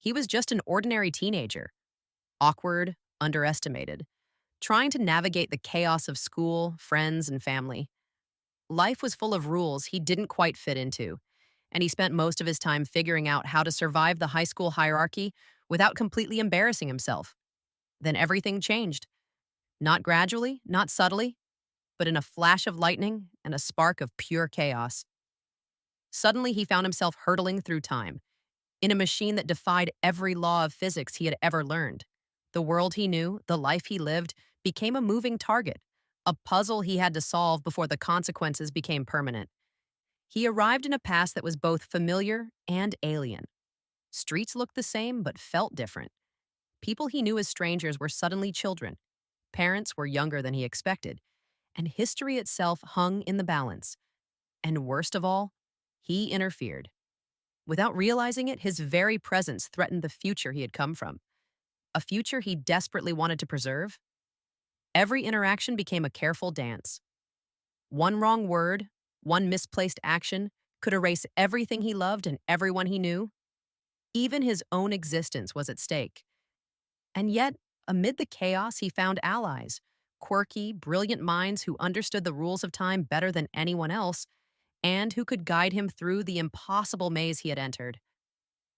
He was just an ordinary teenager, awkward, underestimated, trying to navigate the chaos of school, friends, and family. Life was full of rules he didn't quite fit into, and he spent most of his time figuring out how to survive the high school hierarchy without completely embarrassing himself. Then everything changed. Not gradually, not subtly, but in a flash of lightning and a spark of pure chaos. Suddenly, he found himself hurtling through time, in a machine that defied every law of physics he had ever learned. The world he knew, the life he lived, became a moving target, a puzzle he had to solve before the consequences became permanent. He arrived in a past that was both familiar and alien. Streets looked the same but felt different. People he knew as strangers were suddenly children. Parents were younger than he expected, and history itself hung in the balance. And worst of all, he interfered. Without realizing it, his very presence threatened the future he had come from, a future he desperately wanted to preserve. Every interaction became a careful dance. One wrong word, one misplaced action could erase everything he loved and everyone he knew. Even his own existence was at stake. And yet, amid the chaos, he found allies, quirky, brilliant minds who understood the rules of time better than anyone else and who could guide him through the impossible maze he had entered.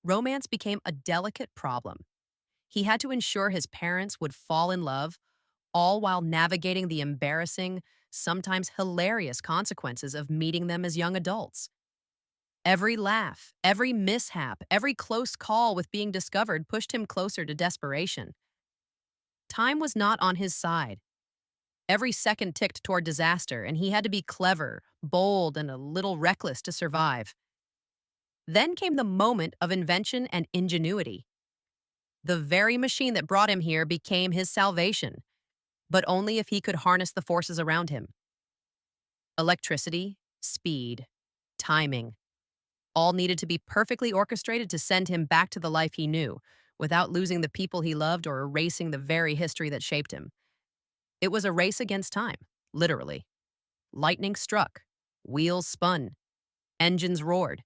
Romance became a delicate problem. He had to ensure his parents would fall in love, all while navigating the embarrassing, sometimes hilarious consequences of meeting them as young adults. Every laugh, every mishap, every close call with being discovered pushed him closer to desperation. Time was not on his side. Every second ticked toward disaster, and he had to be clever, bold, and a little reckless to survive. Then came the moment of invention and ingenuity. The very machine that brought him here became his salvation, but only if he could harness the forces around him. Electricity, speed, timing, all needed to be perfectly orchestrated to send him back to the life he knew, without losing the people he loved or erasing the very history that shaped him. It was a race against time, literally. Lightning struck, wheels spun, engines roared.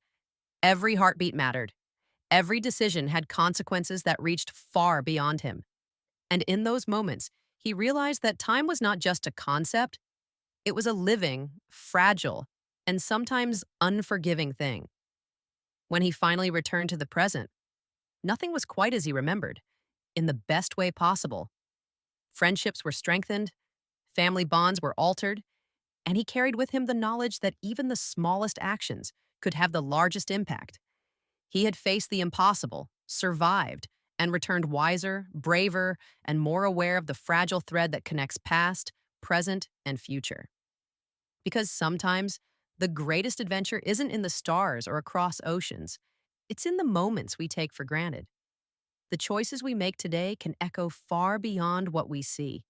Every heartbeat mattered. Every decision had consequences that reached far beyond him. And in those moments, he realized that time was not just a concept, it was a living, fragile, and sometimes unforgiving thing. When he finally returned to the present, nothing was quite as he remembered, in the best way possible. Friendships were strengthened, family bonds were altered, and he carried with him the knowledge that even the smallest actions could have the largest impact. He had faced the impossible, survived, and returned wiser, braver, and more aware of the fragile thread that connects past, present, and future. Because sometimes, the greatest adventure isn't in the stars or across oceans. It's in the moments we take for granted. The choices we make today can echo far beyond what we see.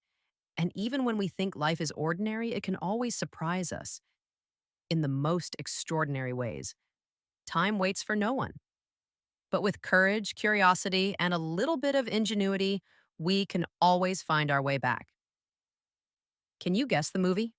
And even when we think life is ordinary, it can always surprise us in the most extraordinary ways. Time waits for no one. But with courage, curiosity, and a little bit of ingenuity, we can always find our way back. Can you guess the movie?